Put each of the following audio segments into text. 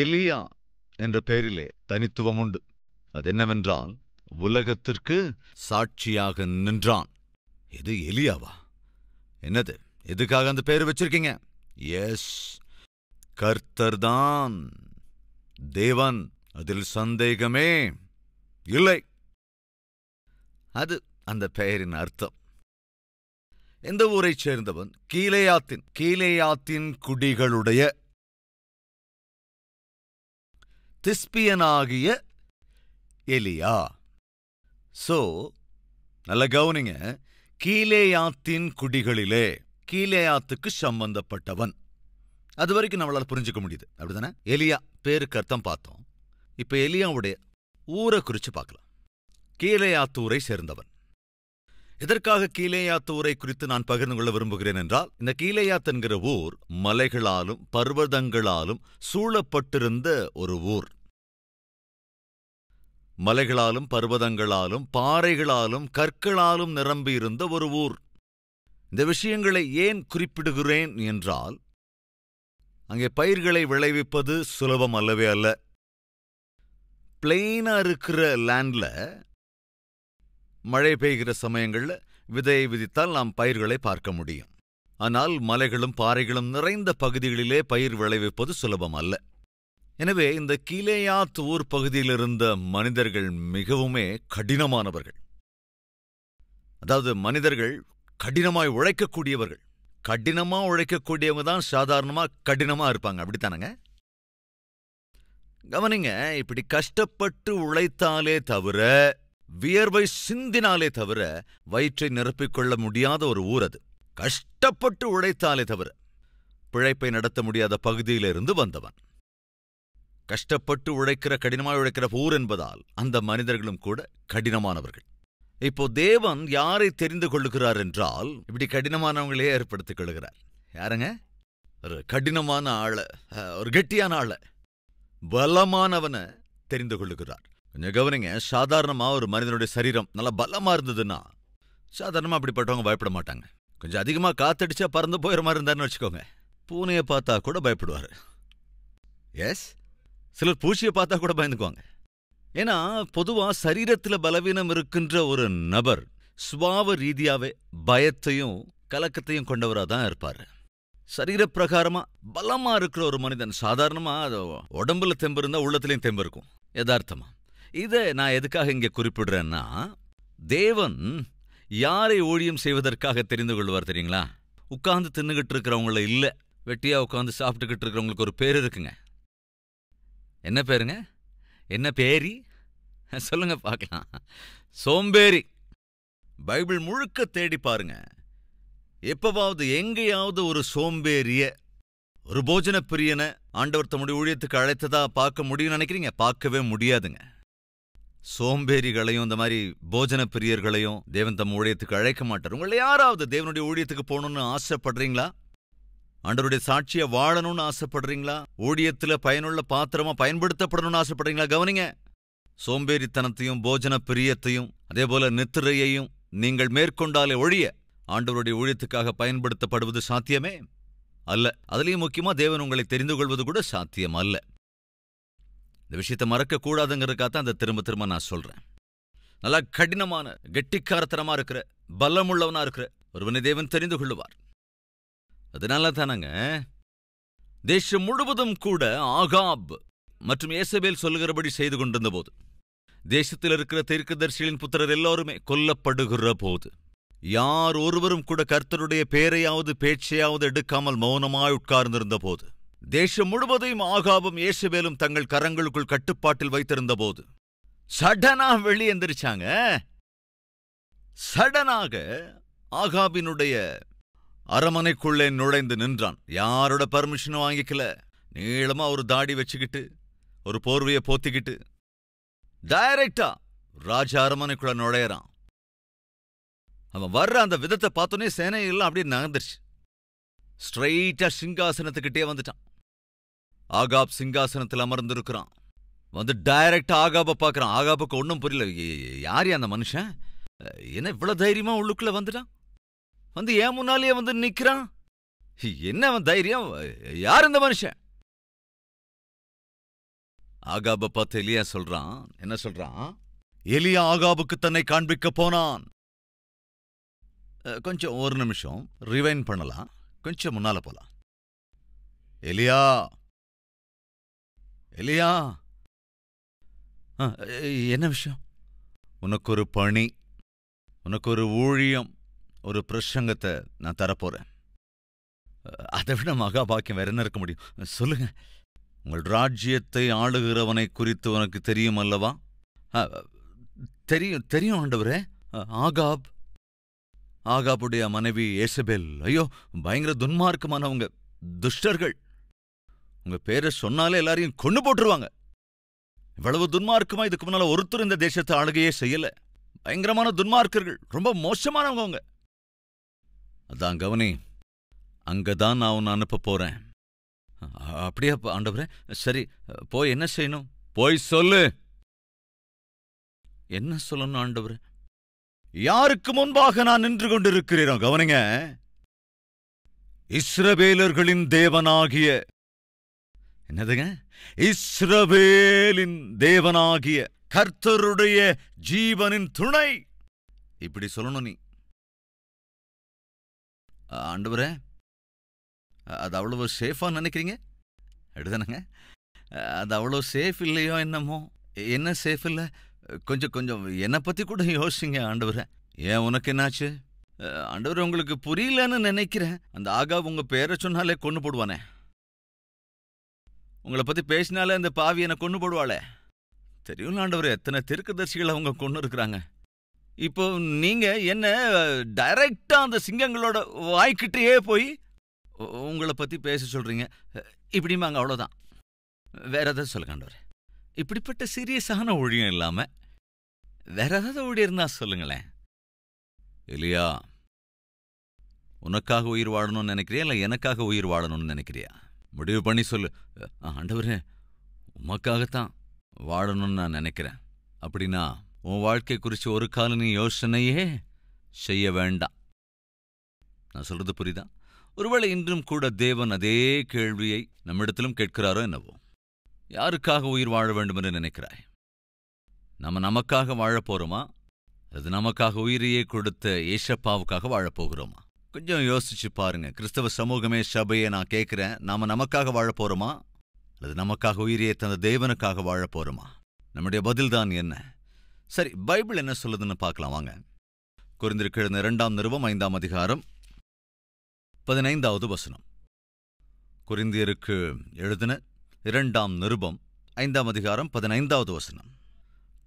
எலியா என்ற பெயரிலே தனித்துவம் உண்டு. அது என்னவென்றால், உலகத்திற்கு சாட்சியாக நின்றான். இது எலியாவா? என்னது, எதுக்காக அந்த பெயர் வச்சிருக்கீங்க? எஸ், கர்த்தர்தான் தேவன், அதில் சந்தேகமே இல்லை. அது அந்த பெயரின் அர்த்தம். எந்த ஊரைச் சேர்ந்தவன்? கீலேயாத்தின் குடிகளுடைய திஸ்பியனாகிய எலியா. சோ நல்ல கவனிங்க, கீலேயாத்தின் குடிகளிலே, கீலேயாத்துக்கு சம்பந்தப்பட்டவன். அது வரைக்கும் நம்மளால புரிஞ்சுக்க முடியுது, அப்படிதானே? எலியா பேருக்கு அர்த்தம் பார்த்தோம். இப்ப எலியாவுடைய ஊரை குறிச்சு பார்க்கலாம். கீலேயாத்து ஊரை சேர்ந்தவன். எதற்காக கீலேயாத்து ஊரை குறித்து நான் பகிர்ந்து கொள்ள விரும்புகிறேன் என்றால், இந்த கீலேயாத் என்கிற ஊர் மலைகளாலும் பர்வதங்களாலும் சூழப்பட்டிருந்த ஒரு ஊர். மலைகளாலும் பர்வதங்களாலும் பாறைகளாலும் கற்களாலும் நிரம்பியிருந்த ஒரு ஊர். இந்த விஷயங்களை ஏன் குறிப்பிடுகிறேன் என்றால், அங்கே பயிர்களை விளைவிப்பது சுலபம் அல்லவே அல்ல. பிளெயினா இருக்கிற லேண்ட்ல மழை பெய்கிற சமயங்கள்ல விதையை விதித்தால் நாம் பயிர்களை பார்க்க முடியும். ஆனால் மலைகளும் பாறைகளும் நிறைந்த பகுதிகளிலே பயிர் விளைவிப்பது சுலபம் அல்ல. எனவே இந்த கீலேயாத் ஊர் பகுதியில் இருந்த மனிதர்கள் மிகவுமே கடினமானவர்கள். அதாவது மனிதர்கள் கடினமாய் உழைக்கக்கூடியவர்கள். கடினமா உழைக்கக்கூடியவங்க தான் சாதாரணமா கடினமா இருப்பாங்க, அப்படித்தானங்க? கவனிங்க, இப்படி கஷ்டப்பட்டு உழைத்தாலே தவிர, வியர்வை சிந்தினாலே தவிர வயிற்றை நிரப்பிக்கொள்ள முடியாத ஒரு ஊர் அது. கஷ்டப்பட்டு உழைத்தாலே தவிர பிழைப்பை நடத்த முடியாத பகுதியிலிருந்து வந்தவன். கஷ்டப்பட்டு உழைக்கிற, கடினமாய் உழைக்கிற ஊர் என்பதால் அந்த மனிதர்களும் கூட கடினமானவர்கள். இப்போ தேவன் யாரை தெரிந்து கொள்ளுகிறார் என்றால், இப்படி கடினமானவங்களே ஏற்படுத்திக் கொள்ளுகிறார். யாருங்க? ஒரு கடினமான ஆள, ஒரு கெட்டியான ஆள, பலமானவனை தெரிந்து கொள்ளுகிறார். கொஞ்சம் கவனிங்க, சாதாரணமா ஒரு மனிதனுடைய சரீரம் நல்லா பலமா இருந்ததுன்னா சாதாரணமா அப்படிப்பட்டவங்க பயப்பட மாட்டாங்க. கொஞ்சம் அதிகமா காத்தடிச்சா பறந்து போயிற மாதிரி இருந்தாருன்னு வச்சுக்கோங்க, பூனையை பார்த்தா கூட பயப்படுவாரு. எஸ், சிலர் பூச்சியை பார்த்தா கூட பயந்துக்குவாங்க. ஏன்னா பொதுவா சரீரத்துல பலவீனம் இருக்கின்ற ஒரு நபர் சுபாவ ரீதியாவே பயத்தையும் கலக்கத்தையும் கொண்டவரா தான் இருப்பாரு. சரீர பிரகாரமா பலமா இருக்கிற ஒரு மனிதன் சாதாரணமா உடம்புல தெம்பு இருந்தா உள்ளத்திலையும் தெம்பு இருக்கும், யதார்த்தமா. இதை நான் எதுக்காக இங்க குறிப்பிடுறேன்னா, தேவன் யாரை ஊழியம் செய்வதற்காக தெரிந்து கொள்வார் தெரியுங்களா? உட்கார்ந்து தின்னுகிட்டு இருக்கிறவங்கள இல்ல, வெட்டியா உட்கார்ந்து சாப்பிட்டுக்கிட்டு இருக்கிறவங்களுக்கு ஒரு பேர் இருக்குங்க. என்ன பேருங்க? என்ன பேரி? சொல்லுங்க பார்க்கலாம். சோம்பேறி. பைபிள் முழுக்க தேடி பாருங்க, எப்பவாவது எங்கேயாவது ஒரு சோம்பேறிய, ஒரு போஜன பிரியனை ஆண்டவர் தம்முடைய ஊழியத்துக்கு அழைத்ததா பார்க்க முடியும்னு நினைக்கிறீங்க? பார்க்கவே முடியாதுங்க. சோம்பேறிகளையும் இந்த மாதிரி போஜன பிரியர்களையும் தேவன் தம் ஊழியத்துக்கு அழைக்க மாட்டார். உங்களை யாராவது தேவனுடைய ஊழியத்துக்கு போகணும்னு ஆசைப்படுறீங்களா? ஆண்டவருடைய சாட்சிய வாழணும்னு ஆசைப்படுறீங்களா? ஊழியத்துல பயனுள்ள பாத்திரமா பயன்படுத்தப்படணும்னு ஆசைப்படுறீங்களா? கவனிங்க, சோம்பேறித்தனத்தையும் போஜன பிரியத்தையும் அதே போல நித்திரையையும் நீங்கள் மேற்கொண்டாலே ஒழிய ஆண்டவருடைய ஊழியத்துக்காக பயன்படுத்தப்படுவது சாத்தியமே அல்ல. அதுலயும் முக்கியமா தேவன் உங்களை தெரிந்து கொள்வது கூட சாத்தியம் அல்ல. இந்த விஷயத்தை மறக்க கூடாதுங்கிறதுக்காக அந்த திரும்ப நான் சொல்றேன். நல்லா கடினமான, கெட்டிக்காரத்தனமா இருக்கிற, பலமுள்ளவனா இருக்கிற ஒருவனை தேவன் தெரிந்து கொள்ளுவார். அதனால தானங்க தேசம் முழுவதும் கூட ஆகாப் மற்றும் ஏசபேல் சொல்லுகிறபடி செய்து கொண்டிருந்த போது, தேசத்தில் இருக்கிற தீர்க்கதரிசிகளின் புத்திரர் எல்லோருமே கொல்லப்படுகிற போது, யார் ஒருவரும் கூட கர்த்தருடைய பேரையாவது பேச்சையாவது எடுக்காமல் மௌனமாய் உட்கார்ந்திருந்த போது, தேசம் முழுவதையும் ஆகாபும் ஏசபேலும் தங்கள் கரங்களுக்குள் கட்டுப்பாட்டில் வைத்திருந்த போது, சடனா வெளியே எந்திரிச்சாங்க. சடனாக ஆகாபினுடைய அரமனைக்குள்ளே நுழைந்து நின்றான். யாரோட பர்மிஷனும் வாங்கிக்கல. நீளமா ஒரு தாடி வச்சுக்கிட்டு, ஒரு போர்வையை போத்திக்கிட்டு டைரக்டா ராஜா அரமனைக்குள்ள நுழையறான். அவன் வர்ற அந்த விதத்தை பார்த்தோன்னே சேனையெல்லாம் அப்படியே நகர்ந்துருச்சு. ஸ்ட்ரெயிட்டா சிங்காசனத்துக்கிட்டே வந்துட்டான். ஆகாப் சிங்காசனத்தில் அமர்ந்திருக்கிறான். வந்து டைரக்டா ஆகாப பார்க்கறான். ஆகாபுக்கு ஒன்னும் புரியல. யார் அந்த மனுஷன்? என்ன இவ்வளவு தைரியமா உள்ளுக்குள்ள வந்துட்டான்? வந்து ஏன் முன்னாலேயே வந்து நிக்கிறான்? என்ன அவன் தைரியம்? யார் இந்த மனுஷன்? ஆகாப பார்த்து எலியா சொல்றான், என்ன சொல்றான்? எலியா ஆகாபுக்கு தன்னை காண்பிக்க போனான். கொஞ்சம் ஒரு நிமிஷம் ரிவைன் பண்ணலாம், கொஞ்சம் முன்னால போலாம். எலியா, எலியா, என்ன விஷயம்? உனக்கு ஒரு பணி, உனக்கு ஒரு ஊழியம், ஒரு பிரசங்கத்தை நான் தரப்போறேன். அதை விட மகாபாக்கியம் வேற என்ன இருக்க முடியும்? சொல்லுங்க. உங்கள் ராஜ்யத்தை ஆளுகிறவனை குறித்து உனக்கு தெரியும் அல்லவா? தெரியும் தெரியும் ஆண்டவரே. ஆகாப், ஆகாபுடைய மனைவி ஏசபேல், ஐயோ பயங்கர துன்மார்க்கமானவங்க, துஷ்டர்கள். உங்க பேரை சொன்னாலே எல்லாரையும் கொண்டு போட்டுருவாங்க. இவ்வளவு துன்மார்க்கமா இதுக்கு முன்னால ஒருத்தர் இந்த தேசத்தை ஆளுகையே செய்யல. பயங்கரமான துன்மார்க்கர்கள், ரொம்ப மோசமானவங்க அவங்க. அதான் கவனி, அங்கதான் நான் உன்னை அனுப்ப போறேன். அப்படியா ஆண்டவரே? சரி, போய் என்ன செய்யணும்? போய் சொல்லு. என்ன சொல்லணும் ஆண்டவரே? யாருக்கு முன்பாக நான் நின்று கொண்டிருக்கிறேனோ கவனிங்க, இஸ்ரவேலர்களின் தேவனாகிய, என்னதுங்க? இஸ்ரவேலின் தேவனாகிய கர்த்தருடைய ஜீவனின் துணை. இப்படி சொல்லணும் நீ. ஆண்டவரே, அது அவ்வளவு சேஃபா நினைக்கிறீங்க? அப்படிதானங்க? அது அவ்வளோ சேஃப் இல்லையோ என்னமோ. என்ன சேஃப் இல்லை? கொஞ்சம் கொஞ்சம் என்னை பத்தி கூட யோசிங்க ஆண்டவரே. ஏன், உனக்கு என்னாச்சு? ஆண்டவரே, உங்களுக்கு புரியலன்னு நினைக்கிறேன். அந்த ஆகாப் உங்க பேரை சொன்னாலே கொண்டு போடுவானே, உங்களை பத்தி பேசினாலே அந்த பாவி என்னை கொண்டு போடுவாளே. தெரியும் ஆண்டவரே, எத்தனை தீர்க்கதரிசிகள் அவங்க கொண்டு இருக்கிறாங்க. இப்போ நீங்க என்ன டைரக்டா அந்த சிங்கங்களோட வாய்க்கிட்டே போய் உங்களை பத்தி பேச சொல்றீங்க. இப்படிமாங்க, அவ்வளோதான். வேற ஏதாவது சொல்லுங்க ஆண்டவரே. இப்படிப்பட்ட சீரியஸான ஊழியம் இல்லாம வேற ஏதாவது ஊழியம் இருந்தா சொல்லுங்களேன். இல்லையா, உனக்காக உயிர் வாழணும்னு நினைக்கிறியா இல்லை எனக்காக உயிர் வாழணும்னு நினைக்கிறியா? முடிவு பண்ணி சொல்லு. ஆண்டவரே, உமக்காகத்தான் வாழணும்னு நான் நினைக்கிறேன். அப்படின்னா உன் வாழ்க்கை குறித்து ஒரு காலம் நீ யோசனையே செய்ய வேண்டாம். நான் சொல்றது புரியுதா? ஒருவேளை இன்றும் கூட தேவன் அதே கேள்வியை நம்மிடத்திலும் கேட்கிறாரோ என்னவோ. யாருக்காக உயிர் வாழ வேண்டும் என்று நினைக்கிறாய்? நம்ம நமக்காக வாழப்போறோமா, அது நமக்காக உயிரையே கொடுத்த ஏசப்பாவுக்காக வாழப்போகிறோமா? கொஞ்சம் யோசிச்சு பாருங்க. கிறிஸ்தவ சமூகமே, சபையை நான் கேட்கிறேன், நாம நமக்காக வாழப்போறோமா அல்லது நமக்காக உயிரையே தந்த தேவனுக்காக வாழப்போறோமா? நம்முடைய பதில்தான் என்ன? சரி, பைபிள் என்ன சொல்லுதுன்னு பார்க்கலாம் வாங்க. கொரிந்தியருக்கு எழுதின 2ஆம் நிருபம் 5ஆம் அதிகாரம் 15வது வசனம். கொரிந்தியருக்கு எழுதின 2ஆம் நிருபம் 5ஆம் அதிகாரம் 15வது வசனம்.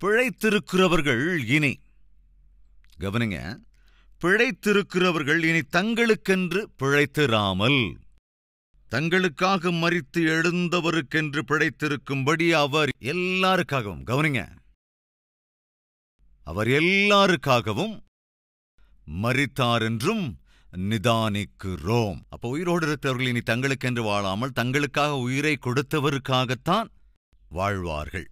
பிழைத்திருக்கிறவர்கள் இனி, கவனிங்க, பிழைத்திருக்கிறவர்கள் இனி தங்களுக்கென்று பிழைத்திராமல் தங்களுக்காக மரித்து எழுந்தவருக்கென்று பிழைத்திருக்கும்படி அவர் எல்லாருக்காகவும், கவனிங்க, அவர் எல்லாருக்காகவும் மரித்தார் என்றும் நிதானிக்கிறோம். அப்போ உயிரோடு இருக்கிறவர்கள் இனி தங்களுக்கென்று வாழாமல் தங்களுக்காக உயிரை கொடுத்தவருக்காகத்தான் வாழ்வார்கள்.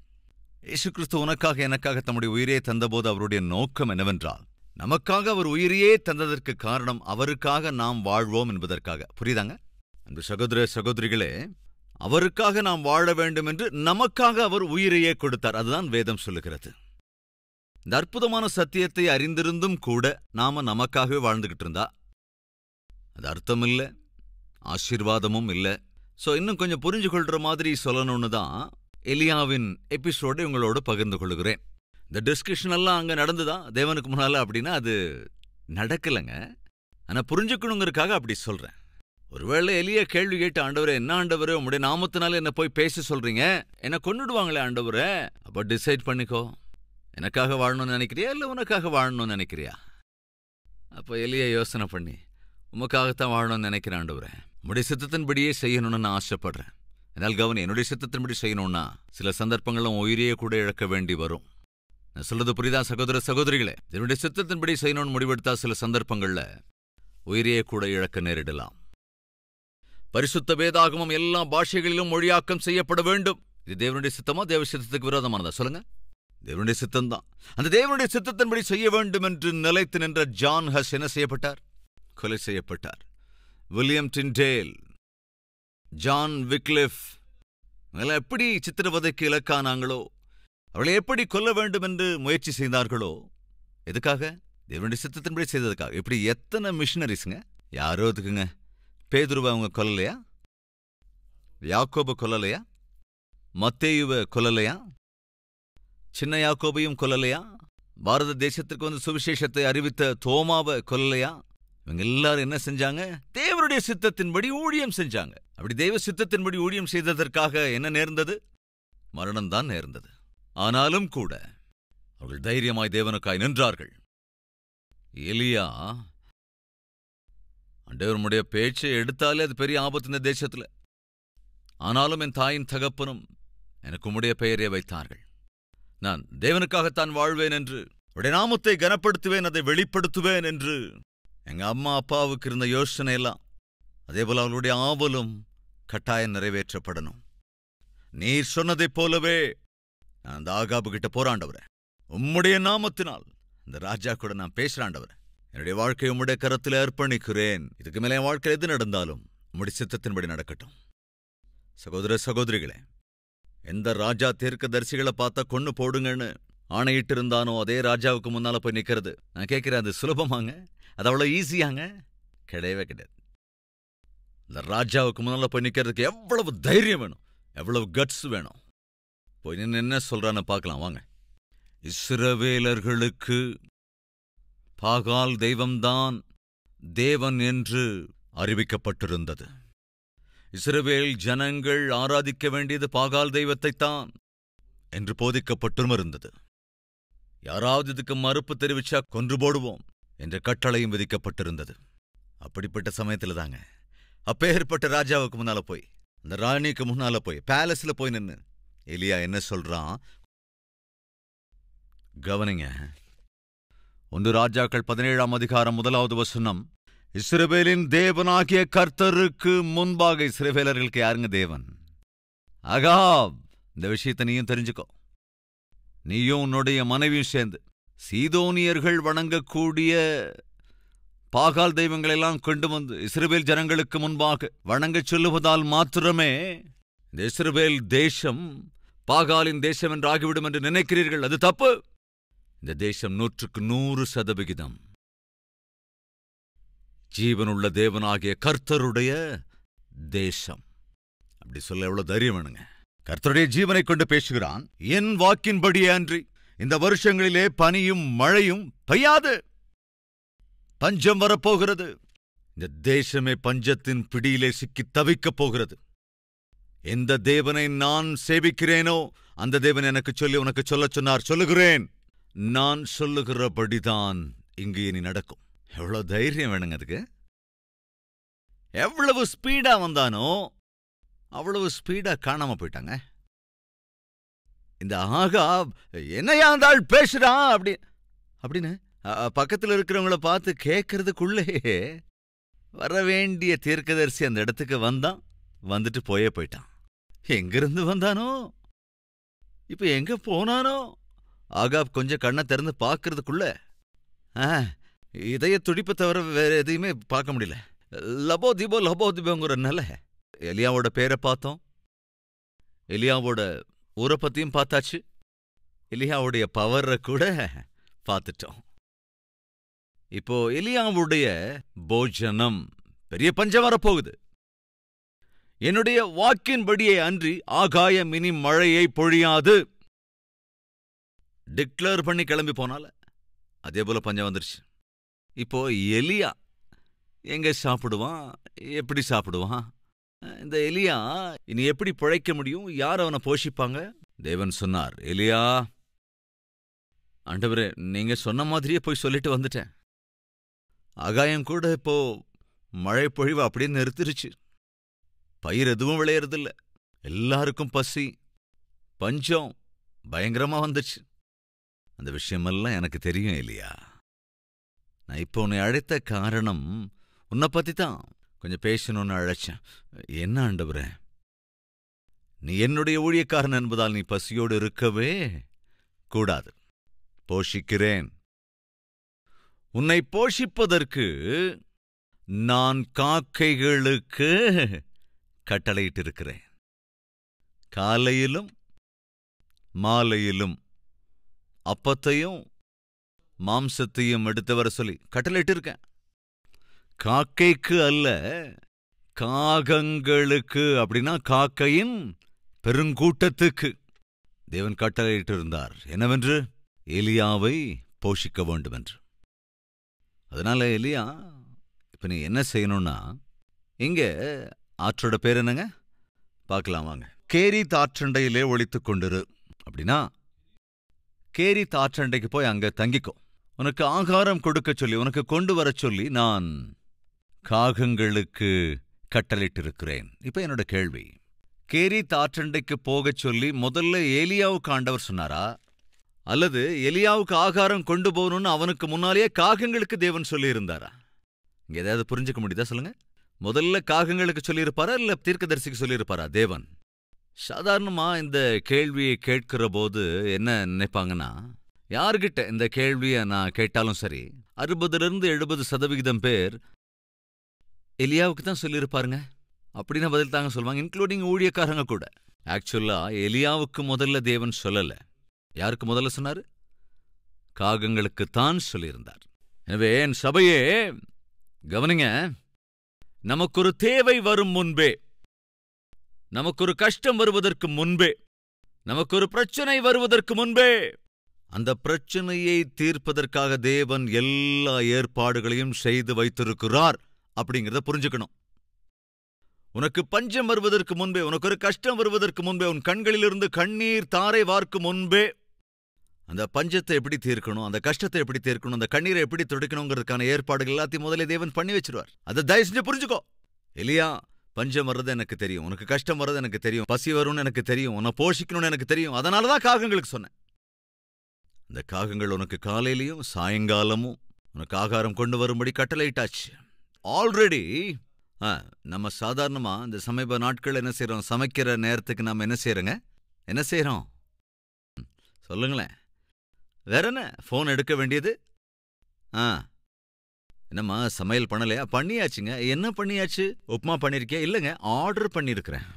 இயேசு கிறிஸ்து உனக்காக எனக்காக தம்முடைய உயிரையே தந்தபோது அவருடைய நோக்கம் என்னவென்றால், நமக்காக அவர் உயிரையே தந்ததற்கு காரணம் அவருக்காக நாம் வாழ்வோம் என்பதற்காக. புரியுதாங்க அன்பு சகோதர சகோதரிகளே? அவருக்காக நாம் வாழ வேண்டும் என்று நமக்காக அவர் உயிரையே கொடுத்தார். அதுதான் வேதம் சொல்லுகிறது. இந்த அற்புதமான சத்தியத்தை அறிந்திருந்தும் கூட நாம நமக்காகவே வாழ்ந்துகிட்டு இருந்தா அது அர்த்தம் இல்லை, ஆசீர்வாதமும் இல்லை. ஸோ இன்னும் கொஞ்சம் புரிஞ்சு கொள்ற மாதிரி சொல்லணும்னு தான் எலியாவின் எபிசோடை உங்களோடு பகிர்ந்து கொள்கிறேன். இந்த டிஸ்கஷன் எல்லாம் அங்கே நடந்துதா தேவனுக்கு முன்னால அப்படின்னா அது நடக்கலைங்க. ஆனால் புரிஞ்சுக்கணுங்கிறதுக்காக அப்படி சொல்றேன். ஒருவேளை எலியா கேள்வி கேட்டு, ஆண்டவரே, என்ன ஆண்டவரே, உங்களுடைய நாமத்தினால என்ன போய் பேச சொல்றீங்க, என்ன கொன்னுடுவாங்களே ஆண்டவரே, அப்போ டிசைட் பண்ணிக்கோ, எனக்காக வாழணும்னு நினைக்கிறியா இல்லை உனக்காக வாழணும்னு நினைக்கிறியா? அப்போ எலியா யோசனை பண்ணி, உமக்காகத்தான் வாழணும்னு நினைக்கிறேன் ஆண்டவரே, உம்முடைய சித்தத்தின்படியே செய்யணும்னு நான் ஆசைப்படுறேன். என்னால் கவனி, என்னுடைய சித்தத்தின்படி செய்யணும்னா சில சந்தர்ப்பங்களும் உயிரையே கூட இழக்க வேண்டி வரும். நான் சொல்றது புரியுதா சகோதர சகோதரிகளே? என்னுடைய சித்தத்தின்படி செய்யணும்னு முடிவெடுத்தா சில சந்தர்ப்பங்கள்ல உயிரையே கூட இழக்க நேரிடலாம். பரிசுத்த வேதாகமம் எல்லா பாஷைகளிலும் மொழியாக்கம் செய்யப்பட வேண்டும். இது தேவனுடைய சித்தமா, தேவ சித்தத்துக்கு விரோதமானதா? சொல்லுங்க. தேவனுடைய சித்தம்தான். அந்த தேவனுடைய சித்தத்தின்படி செய்ய வேண்டும் என்று நிலைத்து நின்ற ஜான் ஹஸ் என்ன செய்யப்பட்டார்? கொலை செய்யப்பட்டார். வில்லியம் டிண்டேல், ஜான் விக்லிஃப், அவளை எப்படி சித்திரவதைக்கு இலக்கானாங்களோ, அவளை எப்படி கொல்ல வேண்டும் என்று முயற்சி செய்தார்களோ, எதுக்காக? தேவனுடைய சித்தத்தின்படி செய்ததுக்காக. இப்படி எத்தனை மிஷனரிஸுங்க? யாரோ இதுக்குங்க. பேதுருவை அவங்க கொல்லலையா? யாக்கோபை கொல்லலையா? மத்தேயுவை கொல்லலையா? சின்ன யாக்கோபையும் கொல்லலையா? பாரத தேசத்திற்கு வந்து சுவிசேஷத்தை அறிவித்த தோமாவை கொல்லலையா? இவங்க எல்லாரும் என்ன செஞ்சாங்க? தேவனுடைய சித்தத்தின்படி ஊழியம் செஞ்சாங்க. அப்படி தெய்வ சித்தத்தின்படி ஊழியம் செய்ததற்காக என்ன நேர்ந்தது? மரணம்தான் நேர்ந்தது. ஆனாலும் கூட அவர்கள் தைரியமாய் தேவனுக்காய் நின்றார்கள். எலியா ஆண்டவருடைய பேச்சை எடுத்தாலே அது பெரிய ஆபத்து இந்த தேசத்துல. ஆனாலும் என் தாயின் தகப்பனும் எனக்கு உம்முடைய பெயரே வைத்தார்கள். நான் தேவனுக்காகத்தான் வாழ்வேன் என்று, அவருடைய நாமத்தை கனப்படுத்துவேன், அதை வெளிப்படுத்துவேன் என்று எங்க அம்மா அப்பாவுக்கு இருந்த யோசனை எல்லாம் அதேபோல அவர்களுடைய ஆவலும் கட்டாயம் நிறைவேற்றப்படணும். நீர் சொன்னதைப் போலவே நான் அந்த ஆகாபு கிட்ட போராண்டவரேன். உம்முடைய நாமத்தினால் அந்த ராஜா கூட நான் பேசுறாண்டவரேன். என்னுடைய வாழ்க்கையை உம்முடைய கரத்தில் அர்ப்பணிக்கிறேன். இதுக்கு மேலே என் வாழ்க்கையில் எது நடந்தாலும் உம்முடைய சித்தத்தின்படி நடக்கட்டும். சகோதர சகோதரிகளே, எந்த ராஜா தீர்க்கதரிசிகளை பார்த்தா கொன்னு போடுங்கன்னு ஆணையிட்டு இருந்தானோ அதே ராஜாவுக்கு முன்னால போய் நிக்கிறது, நான் கேட்கிறேன், அது சுலபமாங்க? அது அவ்வளவு ஈஸியாங்க? கிடையவே கிடையாது. இந்த ராஜாவுக்கு முன்னால போய் நிக்கிறதுக்கு எவ்வளவு தைரியம் வேணும், எவ்வளவு கட்ஸ் வேணும். போய் நின்று என்ன சொல்றான்னு பார்க்கலாம் வாங்க. இஸ்ரவேலர்களுக்கு பாகால் தெய்வம்தான் தேவன் என்று அறிவிக்கப்பட்டிருந்தது. இஸ்ரவேல் ஜனங்கள் ஆராதிக்க வேண்டியது பாகால் தெய்வத்தைத்தான் என்று போதிக்கப்பட்டும் இருந்தது. யாராவது இதுக்கு மறுப்பு தெரிவிச்சா கொன்று போடுவோம் என்ற கட்டளையும் விதிக்கப்பட்டிருந்தது. அப்படிப்பட்ட சமயத்துல தாங்க அப்பேற்பட்ட ராஜாவுக்கு முன்னால போய், அந்த ராணிக்கு முன்னால போய், பேலஸ்ல போய் நின்னு எலியா என்ன சொல்றான் கவனிங்க. 1 ராஜாக்கள் 17ஆம் அதிகாரம் 1வது வசனம். இஸ்ரவேலின் தேவனாகிய கர்த்தருக்கு முன்பாக, இஸ்ரவேலர்களுக்கு யாருங்க தேவன்? ஆகாப், இந்த விஷயத்தை நீயும் தெரிஞ்சுக்கோ. நீயும் உன்னுடைய மனைவியும் சேர்ந்து சீதோனியர்கள் வணங்கக்கூடிய பாகால் தெய்வங்களெல்லாம் கொண்டு வந்து இஸ்ரவேல் ஜனங்களுக்கு முன்பாக வணங்கச் சொல்லுவதால் மாத்திரமே இந்த இஸ்ரவேல் தேசம் பாகாலின் தேசம் என்று ஆகிவிடும் என்று நினைக்கிறீர்கள். அது தப்பு. இந்த தேசம் 100% ஜீவனுள்ள தேவனாகிய கர்த்தருடைய தேசம். அப்படி சொல்ல எவ்வளவு தைரியம் வேணுங்க? கர்த்தருடைய ஜீவனை கொண்டு பேசுகிறான். என் வாக்கின்படியே அன்றி இந்த வருஷங்களிலே பனியும் மழையும் பெய்யாது. பஞ்சம் வரப்போகிறது. இந்த தேசமே பஞ்சத்தின் பிடியிலே சிக்கி தவிக்கப் போகிறது. எந்த தேவனை நான் சேவிக்கிறேனோ அந்த தேவன் எனக்கு சொல்லி உனக்கு சொல்லச் சொன்னார். சொல்லுகிறேன். நான் சொல்லுகிறபடிதான் இங்கு இனி நடக்கும். எவ்வளவு தைரியம் வேணுங்க அதுக்கு? எவ்வளவு ஸ்பீடா வந்தானோ அவ்வளவு ஸ்பீடா காணாம போயிட்டாங்க. இந்த ஆகாப் என்னையா இருந்தால் பேசுறான் அப்படின்னு பக்கத்தில் இருக்கிறவங்கள பார்த்து கேட்கறதுக்குள்ளே வர வேண்டிய தீர்க்கதரிசி அந்த இடத்துக்கு வந்தான். வந்துட்டு போயிட்டான். எங்கிருந்து வந்தானோ, இப்ப எங்க போனானோ? ஆகாப் கொஞ்சம் கண்ணை திறந்து பார்க்கறதுக்குள்ள இதய துடிப்பை தவிர வேற எதையுமே பார்க்க முடியல. லபோ திபோங்கிற எலியாவோட பேரை பார்த்தோம், எலியாவோட ஊரை பத்தியும் பார்த்தாச்சு, எலியாவுடைய பவரை கூட பார்த்துட்டோம். இப்போ எலியாவுடைய போஜனம், பெரிய பஞ்சம் வரப்போகுது. என்னுடைய வாக்கின்படியே அன்றி ஆகாயம் இனி மழையை பொழியாது டிக்ளேர் பண்ணி கிளம்பி போனால அதே போல பஞ்சம் வந்துருச்சு. இப்போ எலியா எங்க சாப்பிடுவான், எப்படி சாப்பிடுவான்? இந்த எலியா இனி எப்படி பிழைக்க முடியும்? யார் அவனை போஷிப்பாங்க? தேவன் சொன்னார், எலியா, ஆண்டவரே நீங்க சொன்ன மாதிரியே போய் சொல்லிட்டு வந்துட்டேன். ஆகாயம் கூட இப்போ மழை பொழிவு அப்படின்னு நிறுத்திருச்சு. பயிர் எதுவும் விளையறதில்ல. எல்லாருக்கும் பசி, பஞ்சம் பயங்கரமா வந்துச்சு. அந்த விஷயமெல்லாம் எனக்கு தெரியும் எலியா. நான் இப்போ உன்னை அழைத்த காரணம் உன்னை பத்தி தான் கொஞ்சம் பேசணும்னு அழைச்சேன். என்ன ஆண்டவரே, நீ என்னுடைய ஊழியக்காரன் என்பதால் நீ பசியோடு இருக்கவே கூடாது. போஷிக்கிறேன். உன்னை போஷிப்பதற்கு நான் காக்கைகளுக்கு கட்டளையிட்டிருக்கிறேன். காலையிலும் மாலையிலும் அப்பத்தையும் மாம்சத்தையும் எடுத்து வர சொல்லி கட்டளையிட்டு இருக்கேன். காக்கைக்கு அல்ல, காகங்களுக்கு. அப்படின்னா காக்கையின் பெருங்கூட்டத்துக்கு தேவன் கட்டளையிட்டு இருந்தார். என்னவென்று? எலியாவை போஷிக்க வேண்டும் என்று. அதனால எலியா, இப்ப நீ என்ன செய்யணும்னா, இங்க ஆற்றோட பேர் என்னங்க பார்க்கலாம் வாங்க. கேரித் ஆற்றண்டையிலே ஒளித்துக் கொண்டிரு. அப்படின்னா கேரித் ஆற்றண்டைக்கு போய் அங்க தங்கிக்கோ. உனக்கு ஆகாரம் கொடுக்க சொல்லி, உனக்கு கொண்டு வரச் சொல்லி நான் காகங்களுக்கு கட்டளையிட்டிருக்கிறேன். இப்ப என்னோட கேள்வி, கேரித் ஆற்றண்டைக்கு போகச் சொல்லி முதல்ல ஏலியாவுக்கு ஆண்டவர் சொன்னாரா, அல்லது எலியாவுக்கு ஆகாரம் கொண்டு போகணும்னு அவனுக்கு முன்னாலேயே காகங்களுக்கு தேவன் சொல்லியிருந்தாரா? இங்க ஏதாவது புரிஞ்சுக்க முடியுதா சொல்லுங்க? முதல்ல காகங்களுக்கு சொல்லியிருப்பாரா, இல்ல தீர்க்கதரிசிக்கு சொல்லியிருப்பாரா தேவன்? சாதாரணமா இந்த கேள்வியை கேட்கிற போது என்ன நினைப்பாங்கன்னா, யார்கிட்ட இந்த கேள்வியை நான் கேட்டாலும் சரி, 60-70% பேர் எலியாவுக்கு தான் சொல்லியிருப்பாருங்க அப்படின்னு பதில் தாங்க சொல்லுவாங்க, இன்க்ளூடிங் ஊழியக்காரங்க கூட. ஆக்சுவலா எலியாவுக்கு முதல்ல தேவன் சொல்லல. யாருக்கு முதல்ல சொன்னாரு? காகங்களுக்குத்தான் சொல்லியிருந்தார். எனவே என் சபையே கவனிங்க, நமக்கொரு தேவை வரும் முன்பே, நமக்கொரு கஷ்டம் வருவதற்கு முன்பே, நமக்கொரு பிரச்சனை வருவதற்கு முன்பே, அந்த பிரச்சனையை தீர்ப்பதற்காக தேவன் எல்லா ஏற்பாடுகளையும் செய்து வைத்திருக்கிறார் அப்படிங்கிறத புரிஞ்சுக்கணும். உனக்கு பஞ்சம் வருவதற்கு முன்பே, உனக்கு ஒரு கஷ்டம் வருவதற்கு முன்பே, உன் கண்களிலிருந்து கண்ணீர் தாரை வார்க்கும் முன்பே, அந்த பஞ்சத்தை எப்படி தீர்க்கணும், அந்த கஷ்டத்தை எப்படி தீர்க்கணும், அந்த கண்ணீரை எப்படி துடைக்கணுங்கிறதுக்கான ஏற்பாடுகள் எல்லாத்தையும் முதலே தேவன் பண்ணி வச்சிருவார். அதை தயவு செஞ்சு புரிஞ்சுக்கோ. எலியா, பஞ்சம் வர்றது எனக்கு தெரியும், உனக்கு கஷ்டம் வர்றது எனக்கு தெரியும், பசி வரும்னு எனக்கு தெரியும், உன்னை போஷிக்கணும்னு எனக்கு தெரியும். அதனாலதான் காகங்களுக்கு சொன்னேன். அந்த காகங்கள் உனக்கு காலையிலையும் சாயங்காலமும் உனக்கு ஆகாரம் கொண்டு வரும்படி கட்டளையிட்டாச்சு. ஆல்ரெடி நம்ம சாதாரணமா இந்த சமீப நாட்கள் என்ன செய்யறோம், சமைக்கிற நேரத்துக்கு நம்ம என்ன செய்யறோங்க, என்ன செய்யறோம் சொல்லுங்களேன்? வேற என்ன, போன் எடுக்க வேண்டியது. என்னம்மா சமையல் பண்ணலையா? பண்ணியாச்சுங்க. என்ன பண்ணியாச்சு? உப்புமா பண்ணிருக்கியா? இல்லைங்க, ஆர்டர் பண்ணிருக்கிறேன்.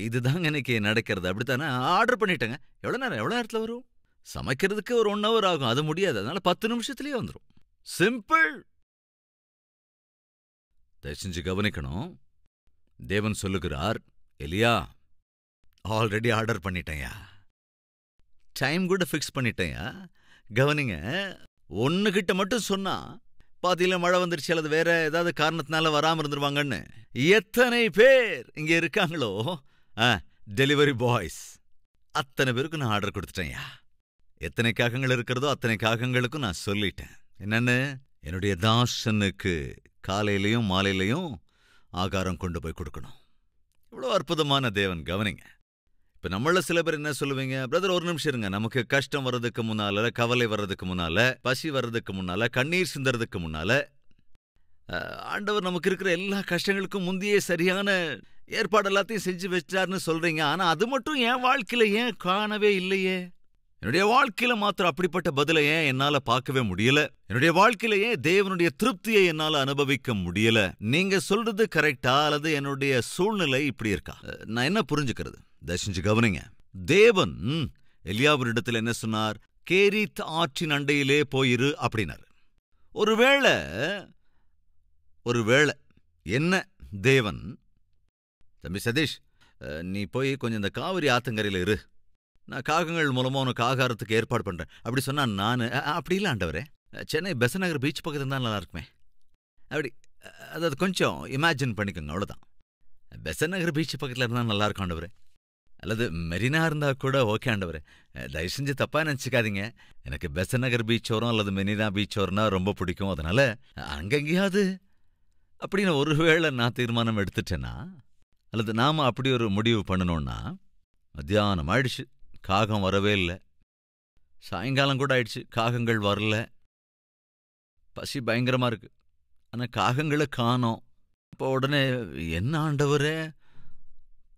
இதுதாங்க இன்னைக்கு நடக்கிறது. அப்படித்தானே? ஆர்டர் பண்ணிட்டேங்க. எவ்வளவு நேரத்தில் வரும்? சமைக்கிறதுக்கு ஒரு 1 hour ஆகும், அது முடியாது. அதனால 10 நிமிஷத்துலயே வந்துடும். சிம்பிள். தயவு செஞ்சு கவனிக்கணும். தேவன் சொல்லுகிறார், எலியா ஆல்ரெடி ஆர்டர் பண்ணிட்டேயா, டைம் கூட ஃபிக்ஸ் பண்ணிட்டேயா. கவனிங்க, ஒன்னுகிட்ட மட்டும் சொன்னா பாதியில மழை வந்துருச்சு அல்லது வேற ஏதாவது காரணத்தினால வராம இருந்துருவாங்கன்னு எத்தனை பேர் இங்க இருக்காங்களோ டெலிவரி பாய்ஸ் அத்தனை பேருக்கு நான் ஆர்டர் கொடுத்துட்டேன்யா. எத்தனை காகங்கள் இருக்கிறதோ அத்தனை காகங்களுக்கும் நான் சொல்லிட்டேன். என்னன்னு? என்னுடைய தாசனுக்கு காலையிலையும் மாலையிலையும் ஆகாரம் கொண்டு போய் கொடுக்கணும். இவ்வளவு அற்புதமான தேவன். கவனிங்க, இப்ப நம்மள சில பேர் என்ன சொல்லுவீங்க, பிரதர் ஒரு நிமிஷம் இருங்க, நமக்கு கஷ்டம் வர்றதுக்கு முன்னால, கவலை வர்றதுக்கு முன்னால, பசி வர்றதுக்கு முன்னால, கண்ணீர் சிந்தறதுக்கு முன்னால ஆண்டவர் நமக்கு இருக்கிற எல்லா கஷ்டங்களுக்கும் முந்தையே சரியான ஏற்பாடு எல்லாத்தையும் செஞ்சு வச்சாருன்னு சொல்றீங்க. ஆனா அது மட்டும் என் வாழ்க்கையில ஏன் காணவே இல்லையே? என்னுடைய வாழ்க்கையில மாத்திரம் அப்படிப்பட்ட பதிலை ஏன் என்னால பார்க்கவே முடியல? என்னுடைய வாழ்க்கையில ஏன் தேவனுடைய திருப்தியை என்னால அனுபவிக்க முடியல? நீங்க சொல்றது கரெக்டா அல்லது என்னுடைய சூழ்நிலை இப்படி இருக்கா? நான் என்ன புரிஞ்சுக்கிறது? தயவுசெஞ்சு கவனிங்க. தேவன் எலியாவினிடத்தில் என்ன சொன்னார்? கேரித் ஆற்றின் அண்டையிலே போயிரு அப்படின்னாரு. ஒருவேளை என்ன தேவன், தம்பி சதீஷ் நீ போய் கொஞ்சம் இந்த காவிரி ஆத்தங்கரையில் இரு, நான் காகங்கள் மூலமா உனக்கு ஆகாரத்துக்கு ஏற்பாடு பண்றேன் அப்படி சொன்னா, நான் அப்படி இல்லை ஆண்டவரே, சென்னை பெசநகர் பீச் பக்கத்துல தான் நல்லா இருக்குமே அப்படி, அதாவது கொஞ்சம் இமேஜின் பண்ணிக்கோங்க, அவ்வளவுதான். பெசநகர் பீச் பக்கத்துல இருந்தா நல்லா இருக்கும் ஆண்டவரே, அல்லது மெரினா இருந்தா கூட ஓகே ஆண்டவரே. தயவு செஞ்சு தப்பா நினைச்சுக்காதீங்க, எனக்கு பெசநகர் பீச் ஓரம் அல்லது மெரினா பீச் ஓரம்னா ரொம்ப பிடிக்கும், அதனால அங்கெங்கேயாவது அப்படின்னு ஒருவேளை நான் தீர்மானம் எடுத்துட்டேன்னா, அல்லது நாம அப்படி ஒரு முடிவு பண்ணணும்னா, மத்தியானம் ஆயிடுச்சு, காகம் வரவே இல்லை, சாயங்காலம் கூட ஆயிடுச்சு, காகங்கள் வரல, பசி பயங்கரமா இருக்கு, ஆனா காகங்களை காணோம். அப்போ உடனே என்ன ஆண்டவரே,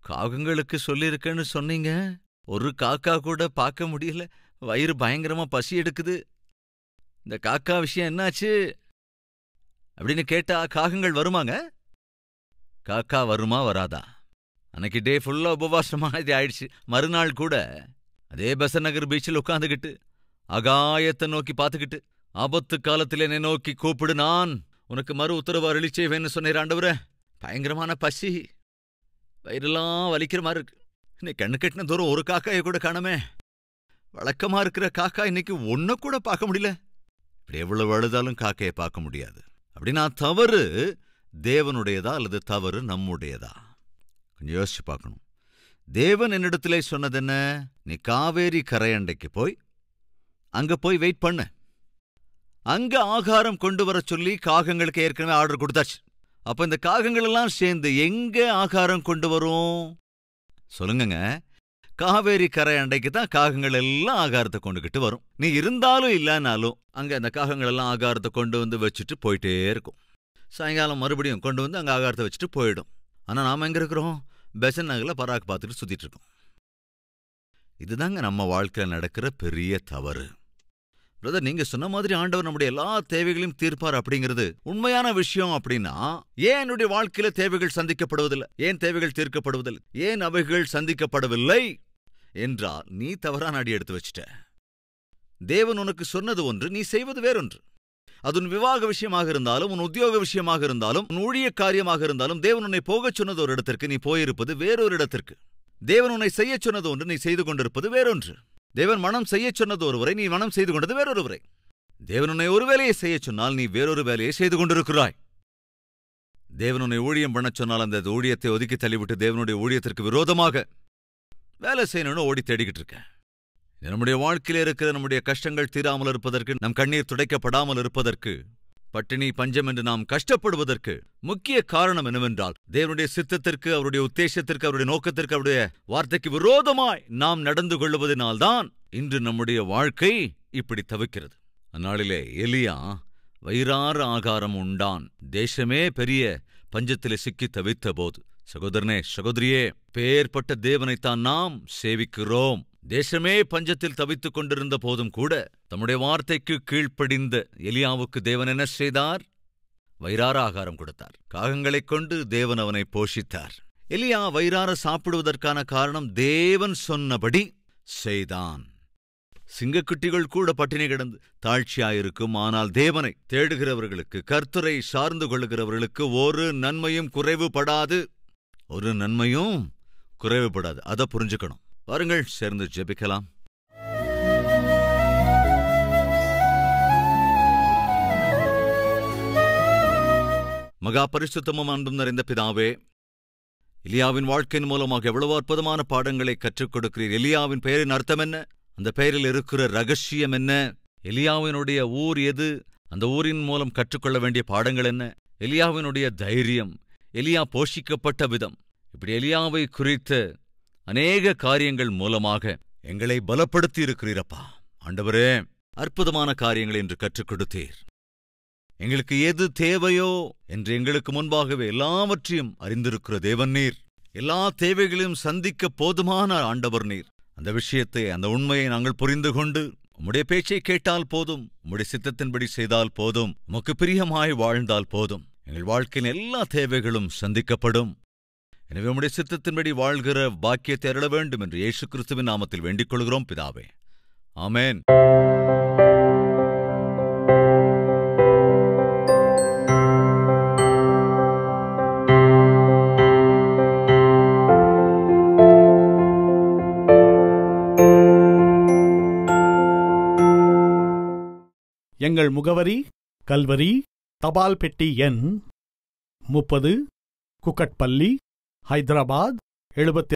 காகங்களுக்கு சொல்லியிருக்கேன்னு சொன்னீங்க, ஒரு காக்கா கூட பார்க்க முடியல, வயிறு பயங்கரமா பசி எடுக்குது, இந்த காக்கா விஷயம் என்னாச்சு அப்படின்னு கேட்டா காகங்கள் வருமாங்க? காக்கா வருமா வராதா? அன்னைக்கு டே ஃபுல்லா உபவாசமா இது ஆயிடுச்சு. மறுநாள் கூட அதே பெசன்ட் நகர் பீச்சில் உட்காந்துக்கிட்டு ஆகாயத்தை நோக்கி பார்த்துக்கிட்டு, ஆபத்து காலத்தில் என்னை நோக்கி கூப்பிடு, நான் உனக்கு மறு உத்தரவு அருளி செய்வேன்னு சொன்னீர் ஆண்டவரே. பயங்கரமான பசி, வயிறெல்லாம் வலிக்கிற மாதிரி இருக்கு. இன்னைக்கு கண்ணு கட்டின தூரம் ஒரு காக்காயை கூட காணமே. வழக்கமா இருக்கிற காக்கா இன்னைக்கு ஒன்ன கூட பார்க்க முடியல. இப்படி எவ்வளவு அழுதாலும் காக்கையை பார்க்க முடியாது. அப்படின்னா தவறு தேவனுடையதா அல்லது தவறு நம்முடையதா? கொஞ்சம் யோசிச்சு பார்க்கணும். தேவன் என்னிடத்திலே சொன்னது என்ன? நீ காவேரி கரையண்டைக்கு போய் அங்க போய் வெயிட் பண்ண. அங்க ஆகாரம் கொண்டு வர சொல்லி காகங்களுக்கு ஏற்கனவே ஆர்டர் கொடுத்தாச்சு. அப்ப இந்த காகங்கள் எல்லாம் சேர்ந்து எங்க ஆகாரம் கொண்டு வரும் சொல்லுங்க? காவேரி கரை அண்டைக்கு தான் காகங்கள் எல்லாம் ஆகாரத்தை கொண்டுகிட்டு வரும். நீ இருந்தாலும் இல்லைனாலும் அங்க அந்த காகங்கள் எல்லாம் ஆகாரத்தை கொண்டு வந்து வச்சுட்டு போயிட்டே இருக்கும். சாயங்காலம் மறுபடியும் கொண்டு வந்து அங்க ஆகாரத்தை வச்சுட்டு போயிடும். ஆனா நாம எங்க இருக்கிறோம்? பெசன்ட் நகர்ல பராக்கு பார்த்துட்டு சுத்திட்டு இருக்கோம். இதுதாங்க நம்ம வாழ்க்கையில் நடக்கிற பெரிய தவறு. பிரதர், நீங்க சொன்ன மாதிரி ஆண்டவர் நம்முடைய எல்லா தேவைகளையும் தீர்ப்பார் அப்படிங்கிறது உண்மையான விஷயம். அப்படின்னா ஏன் என்னுடைய வாழ்க்கையில தேவைகள் சந்திக்கப்படுவதில்லை? ஏன் தேவைகள் தீர்க்கப்படுவதில்லை? ஏன் அவைகள் சந்திக்கப்படவில்லை என்றால் நீ தவறான அடி எடுத்து வச்சிட்ட. தேவன் உனக்கு சொன்னது ஒன்று, நீ செய்வது வேறொன்று. அது உன் விவாக விஷயமாக இருந்தாலும், உன் உத்தியோக விஷயமாக இருந்தாலும், உன் ஊழிய காரியமாக இருந்தாலும், தேவன் உன்னை போகச் சொன்னது ஒரு இடத்திற்கு, நீ போயிருப்பது வேறொரு இடத்திற்கு. தேவன் உன்னை செய்யச் சொன்னது ஒன்று, நீ செய்து கொண்டிருப்பது வேறொன்று. தேவன் மனம் செய்யச் சொன்னது ஒருவரை, நீ மனம் செய்து கொண்டது வேறொருவரை. தேவன் உன்னை ஒரு வேலையை செய்யச் சொன்னால் நீ வேறொரு வேலையை செய்து கொண்டிருக்கிறாய். தேவன் உன்னை ஊழியம் பண்ணச் சொன்னால் அந்த ஊழியத்தை ஒதுக்கி தள்ளிவிட்டு தேவனுடைய ஊழியத்திற்கு விரோதமாக வேலை செய்யணும்னு ஓடி தேடிக்கிட்டு இருக்க. நம்முடைய வாழ்க்கையில் இருக்கிற நம்முடைய கஷ்டங்கள் தீராமல் இருப்பதற்கு, நம் கண்ணீர் துடைக்கப்படாமல் இருப்பதற்கு, பட்டினி பஞ்சம் என்று நாம் கஷ்டப்படுவதற்கு முக்கிய காரணம் என்னவென்றால் தேவனுடைய சித்தத்திற்கு, அவருடைய உத்தேசத்திற்கு, அவருடைய நோக்கத்திற்கு, அவருடைய வார்த்தைக்கு விரோதமாய் நாம் நடந்து கொள்வதனால்தான் இன்று நம்முடைய வாழ்க்கை இப்படி தவிக்கிறது. அந்நாளிலே எலியா வயிறார ஆகாரம் உண்டான். தேசமே பெரிய பஞ்சத்திலே சிக்கி தவித்த போது, சகோதரனே சகோதரியே, பேர்பட்ட தேவனைத்தான் நாம் சேவிக்கிறோம். தேசமே பஞ்சத்தில் தவித்துக் கொண்டிருந்த போதும் கூட தம்முடைய வார்த்தைக்கு கீழ்ப்படிந்த எலியாவுக்கு தேவன் என்ன செய்தார்? வயிறார ஆகாரம் கொடுத்தார். காகங்களைக் கொண்டு தேவன் அவனை போஷித்தார். எலியா வயிறார சாப்பிடுவதற்கான காரணம் தேவன் சொன்னபடி செய்தான். சிங்கக்குட்டிகள் கூட பட்டினி கிடந்து தாழ்ச்சியாயிருக்கும். ஆனால் தேவனை தேடுகிறவர்களுக்கு, கர்த்தரை சார்ந்து கொள்ளுகிறவர்களுக்கு ஒரு நன்மையும் குறைவுபடாது. ஒரு நன்மையும் குறைவுபடாது. அதை புரிஞ்சுக்கணும். வாருங்கள், சேர்ந்து ஜெபிக்கலாம். மகா பரிசுத்தமும் அன்பும் நிறைந்த பிதாவே, எலியாவின் வாழ்க்கையின் மூலமாக எவ்வளவு அற்புதமான பாடங்களை கற்றுக் கொடுக்கிறீர். எலியாவின் பெயரின் அர்த்தம் என்ன? அந்த பெயரில் இருக்கிற ரகசியம் என்ன? எலியாவினுடைய ஊர் எது? அந்த ஊரின் மூலம் கற்றுக்கொள்ள வேண்டிய பாடங்கள் என்ன? எலியாவினுடைய தைரியம், எலியா போஷிக்கப்பட்ட விதம், இப்படி எலியாவை குறித்த அநேக காரியங்கள் மூலமாக எங்களை பலப்படுத்தி இருக்கிறீரப்பா. ஆண்டவரே, அற்புதமான காரியங்களை என்று கற்றுக் கொடுத்தீர். எங்களுக்கு எது தேவையோ என்று எங்களுக்கு முன்பாகவே எல்லாவற்றையும் அறிந்திருக்கிற தேவன் நீர். எல்லா தேவைகளையும் சந்திக்க போதுமான ஆண்டவர் நீர். அந்த விஷயத்தை, அந்த உண்மையை நாங்கள் புரிந்து கொண்டு உம்முடைய பேச்சை கேட்டால் போதும், உம்முடைய சித்தத்தின்படி செய்தால் போதும், உமக்கு பிரியமாய் வாழ்ந்தால் போதும், எங்கள் வாழ்க்கையின் எல்லா தேவைகளும் சந்திக்கப்படும். எனவே உம்முடைய சித்தத்தின்படி வாழ்கிற பாக்கியத்தை அருள வேண்டும் என்று இயேசு கிறிஸ்துவின் நாமத்தில் வேண்டிக் கொள்கிறோம் பிதாவே. ஆமென். எங்கள் முகவரி: கல்வரி, தபால் பெட்டி எண் 30, குக்கட்பள்ளி, ஹைதராபாத் 76